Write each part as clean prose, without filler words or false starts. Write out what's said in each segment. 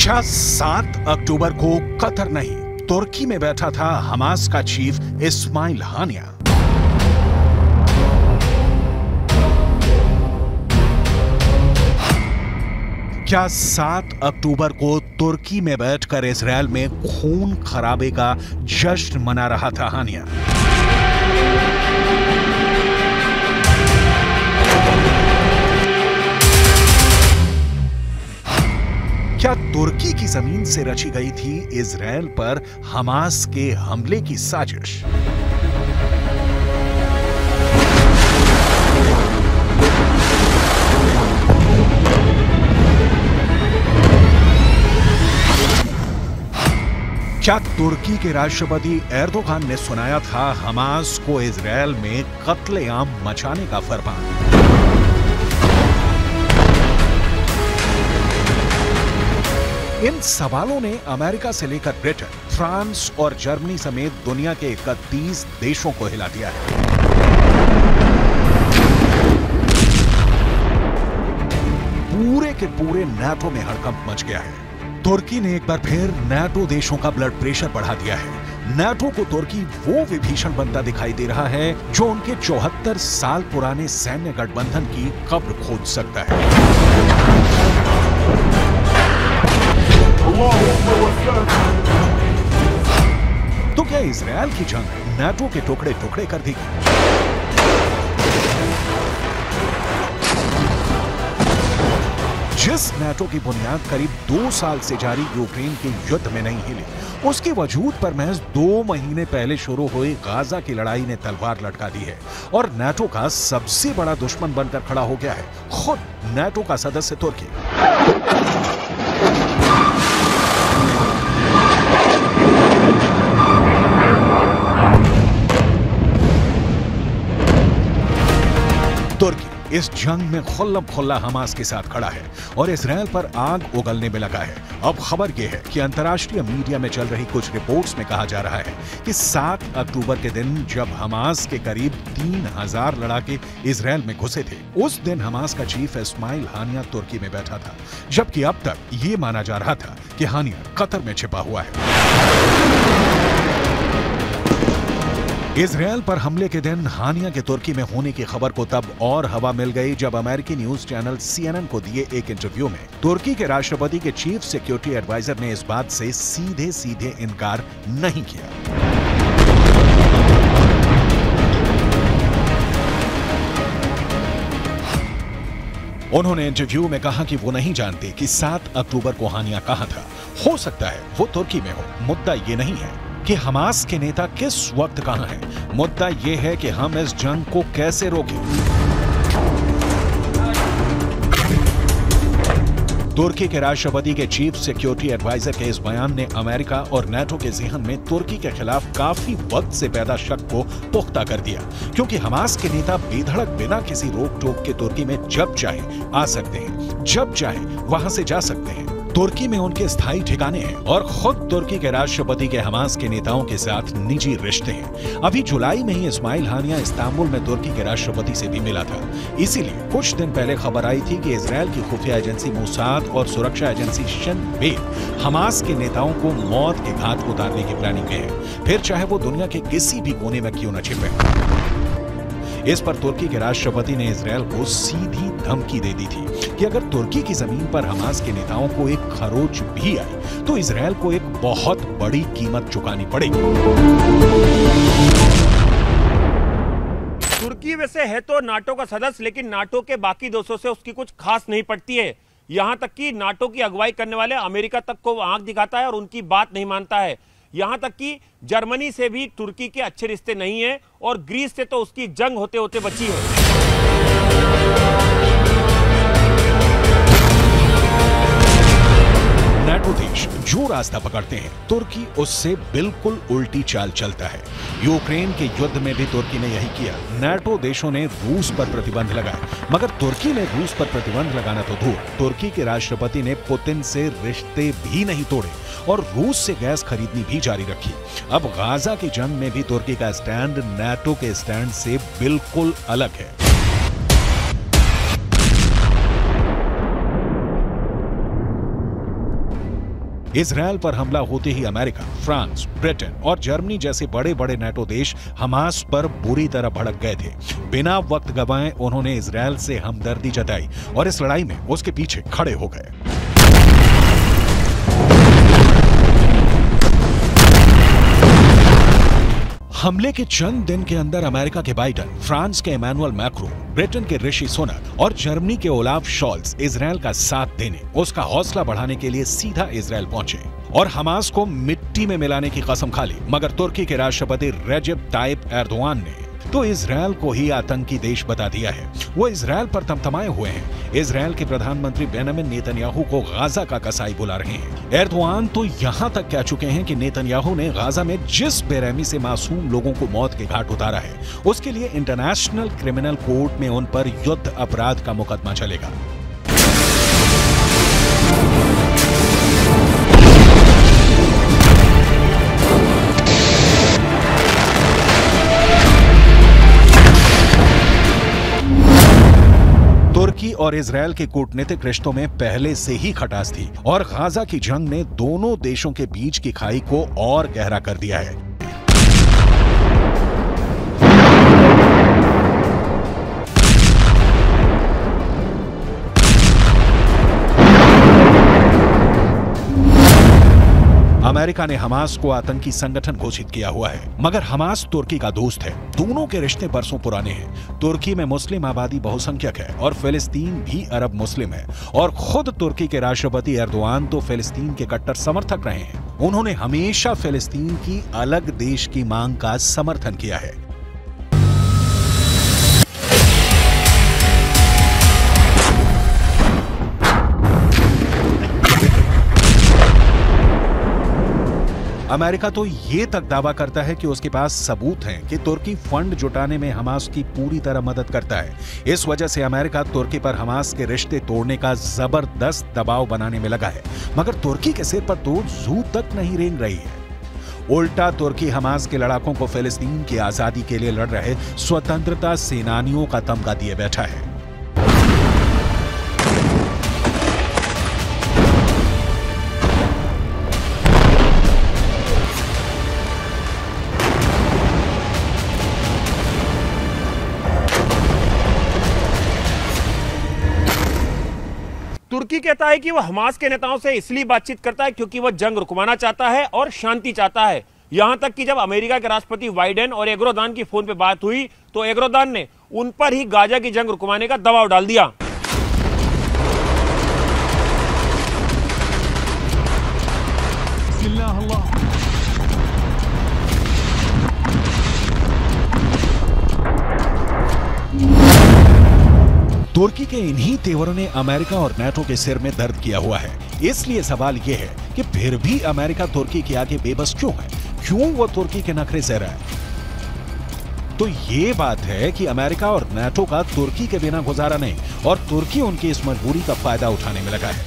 क्या 7 अक्टूबर को कतर नहीं, तुर्की में बैठा था हमास का चीफ इस्माइल हानिया। क्या 7 अक्टूबर को तुर्की में बैठकर इजरायल में खून खराबे का जश्न मना रहा था हानिया? क्या तुर्की की जमीन से रची गई थी इजरायल पर हमास के हमले की साजिश? क्या तुर्की के राष्ट्रपति एर्दोगान ने सुनाया था हमास को इजरायल में कत्लेआम मचाने का फरमान? इन सवालों ने अमेरिका से लेकर ब्रिटेन, फ्रांस और जर्मनी समेत दुनिया के 31 देशों को हिला दिया है। पूरे के पूरे नाटो में हड़कंप मच गया है। तुर्की ने एक बार फिर नाटो देशों का ब्लड प्रेशर बढ़ा दिया है। नाटो को तुर्की वो विभीषण बनता दिखाई दे रहा है जो उनके 74 साल पुराने सैन्य गठबंधन की कब्र खोद सकता है। तो क्या इजरायल की जंग नाटो के टुकड़े टुकड़े कर देगी? जिस नाटो की बुनियाद करीब 2 साल से जारी यूक्रेन के युद्ध में नहीं हिली, उसके वजूद पर महज 2 महीने पहले शुरू हुई गाजा की लड़ाई ने तलवार लटका दी है और नाटो का सबसे बड़ा दुश्मन बनकर खड़ा हो गया है खुद नाटो का सदस्य तुर्की। तुर्की इस जंग में खुल्लम खुल्ला हमास के साथ खड़ा है और इजरायल पर आग उगलने में लगा है। अब खबर यह है कि अंतर्राष्ट्रीय मीडिया में चल रही कुछ रिपोर्ट्स में कहा जा रहा है कि 7 अक्टूबर के दिन जब हमास के करीब 3000 लड़ाके इजरायल में घुसे थे, उस दिन हमास का चीफ इस्माइल हानिया तुर्की में बैठा था, जबकि अब तक ये माना जा रहा था कि हानिया कतर में छिपा हुआ है। इजरायल पर हमले के दिन हानिया के तुर्की में होने की खबर को तब और हवा मिल गई जब अमेरिकी न्यूज चैनल CNN को दिए एक इंटरव्यू में तुर्की के राष्ट्रपति के चीफ सिक्योरिटी एडवाइजर ने इस बात से सीधे सीधे इनकार नहीं किया। उन्होंने इंटरव्यू में कहा कि वो नहीं जानते कि 7 अक्टूबर को हानिया कहां था। हो सकता है वो तुर्की में हो। मुद्दा ये नहीं है कि हमास के नेता किस वक्त कहां हैं। मुद्दा यह है कि हम इस जंग को कैसे रोकें। तुर्की के राष्ट्रपति के चीफ सिक्योरिटी एडवाइजर के इस बयान ने अमेरिका और नाटो के ज़हन में तुर्की के खिलाफ काफी वक्त से पैदा शक को पुख्ता कर दिया, क्योंकि हमास के नेता बेधड़क बिना किसी रोक टोक के तुर्की में जब चाहे आ सकते हैं, जब चाहे वहां से जा सकते हैं। तुर्की में उनके स्थायी ठिकाने हैं और खुद तुर्की के राष्ट्रपति के हमास के नेताओं के साथ निजी रिश्ते हैं। अभी जुलाई में ही इस्माइल हानिया इस्तांबुल में तुर्की के राष्ट्रपति से भी मिला था। इसीलिए कुछ दिन पहले खबर आई थी कि इजरायल की खुफिया एजेंसी मोसाद और सुरक्षा एजेंसी शिन बेत हमास के नेताओं को मौत के घाट उतारने की प्लानिंग में है, फिर चाहे वो दुनिया के किसी भी कोने में क्यों न छिपे। इस पर तुर्की के राष्ट्रपति ने इजरायल को सीधी धमकी दे दी थी कि अगर तुर्की की जमीन पर हमास के नेताओं को एक खरोच भी आई तो इजरायल को एक बहुत बड़ी कीमत चुकानी पड़ेगी। तुर्की वैसे है तो नाटो का सदस्य, लेकिन नाटो के बाकी देशों से उसकी कुछ खास नहीं पड़ती है। यहां तक कि नाटो की अगुवाई करने वाले अमेरिका तक को आंख दिखाता है और उनकी बात नहीं मानता है। यहां तक कि जर्मनी से भी तुर्की के अच्छे रिश्ते नहीं है और ग्रीस से तो उसकी जंग होते होते बची है। नाटो देश जो रास्ता पकड़ते हैं, तुर्की उससे बिल्कुल उल्टी चाल चलता है। यूक्रेन के युद्ध में भी तुर्की ने यही किया। नाटो देशों ने रूस पर प्रतिबंध लगाया, मगर तुर्की ने रूस पर प्रतिबंध लगाना तो दूर, तुर्की के राष्ट्रपति ने पुतिन से रिश्ते भी नहीं तोड़े और रूस से गैस खरीदनी भी जारी रखी। अब गाजा की जंग में भी तुर्की का स्टैंड नाटो के स्टैंड से बिल्कुल अलग है। इजरायल पर हमला होते ही अमेरिका, फ्रांस, ब्रिटेन और जर्मनी जैसे बड़े बड़े नाटो देश हमास पर बुरी तरह भड़क गए थे। बिना वक्त गंवाए उन्होंने इजरायल से हमदर्दी जताई और इस लड़ाई में उसके पीछे खड़े हो गए। हमले के चंद दिन के अंदर अमेरिका के बाइडेन, फ्रांस के इमैनुअल मैक्रों, ब्रिटेन के ऋषि सुनक और जर्मनी के ओलाफ शॉल्ज इजरायल का साथ देने, उसका हौसला बढ़ाने के लिए सीधा इजरायल पहुंचे और हमास को मिट्टी में मिलाने की कसम खा ली। मगर तुर्की के राष्ट्रपति रेजेप ताइप एर्दोआन ने तो इजरायल को ही आतंकी देश बता दिया है। वो इजरायल पर तमतमाए हुए हैं। इजरायल के प्रधानमंत्री बेंजामिन नेतन्याहू को गाजा का कसाई बुला रहे हैं। एर्दोआन तो यहां तक कह चुके हैं कि नेतन्याहू ने गाजा में जिस बेरहमी से मासूम लोगों को मौत के घाट उतारा है, उसके लिए इंटरनेशनल क्रिमिनल कोर्ट में उन पर युद्ध अपराध का मुकदमा चलेगा। तुर्की और इजरायल के कूटनीतिक रिश्तों में पहले से ही खटास थी और गाजा की जंग ने दोनों देशों के बीच की खाई को और गहरा कर दिया है। अमेरिका ने हमास को आतंकी संगठन घोषित किया हुआ है, मगर हमास तुर्की का दोस्त है। दोनों के रिश्ते बरसों पुराने हैं। तुर्की में मुस्लिम आबादी बहुसंख्यक है और फिलिस्तीन भी अरब मुस्लिम है और खुद तुर्की के राष्ट्रपति एर्दोआन तो फिलिस्तीन के कट्टर समर्थक रहे हैं। उन्होंने हमेशा फिलिस्तीन की अलग देश की मांग का समर्थन किया है। अमेरिका तो ये तक दावा करता है कि उसके पास सबूत हैं कि तुर्की फंड जुटाने में हमास की पूरी तरह मदद करता है। इस वजह से अमेरिका तुर्की पर हमास के रिश्ते तोड़ने का जबरदस्त दबाव बनाने में लगा है, मगर तुर्की के सिर पर तो जू तक नहीं रेंग रही है। उल्टा तुर्की हमास के लड़ाकों को फिलिस्तीन की आजादी के लिए लड़ रहे स्वतंत्रता सेनानियों का तमगा दिए बैठा है। तुर्की कहता है कि वह हमास के नेताओं से इसलिए बातचीत करता है क्योंकि वह जंग रुकवाना चाहता है और शांति चाहता है। यहां तक कि जब अमेरिका के राष्ट्रपति बाइडेन और एर्दोआन की फोन पे बात हुई तो एर्दोआन ने उन पर ही गाजा की जंग रुकवाने का दबाव डाल दिया। तुर्की के इन्हीं तेवरों ने अमेरिका और नाटो के सिर में दर्द किया हुआ है। इसलिए सवाल यह है कि फिर भी अमेरिका तुर्की के आगे बेबस क्यों है? क्यों वो तुर्की के नखरे सह रहा है? तो ये बात है कि अमेरिका और नाटो का तुर्की के बिना गुजारा नहीं और तुर्की उनकी इस मजबूरी का फायदा उठाने में लगा है।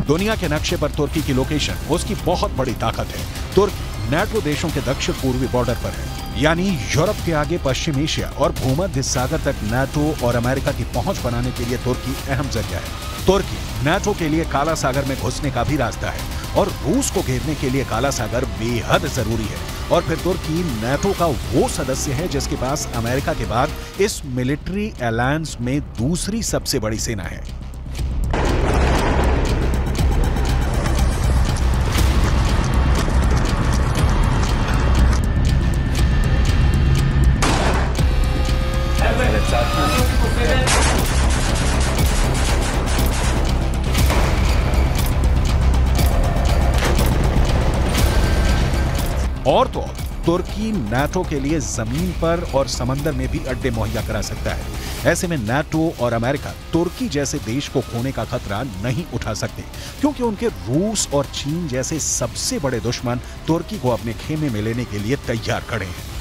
दुनिया के नक्शे पर तुर्की की लोकेशन उसकी बहुत बड़ी ताकत है। तुर्की नाटो देशों के दक्षिण पूर्वी बॉर्डर पर है, यानी यूरोप के आगे पश्चिम एशिया और भूमध्य सागर तक नाटो और अमेरिका की पहुंच बनाने के लिए तुर्की अहम जगह है। तुर्की नाटो के लिए काला सागर में घुसने का भी रास्ता है और रूस को घेरने के लिए काला सागर बेहद जरूरी है। और फिर तुर्की नाटो का वो सदस्य है जिसके पास अमेरिका के बाद इस मिलिट्री अलायंस में दूसरी सबसे बड़ी सेना है। और तो तुर्की नाटो के लिए जमीन पर और समंदर में भी अड्डे मुहैया करा सकता है। ऐसे में नाटो और अमेरिका तुर्की जैसे देश को खोने का खतरा नहीं उठा सकते, क्योंकि उनके रूस और चीन जैसे सबसे बड़े दुश्मन तुर्की को अपने खेमे में लेने के लिए तैयार खड़े हैं।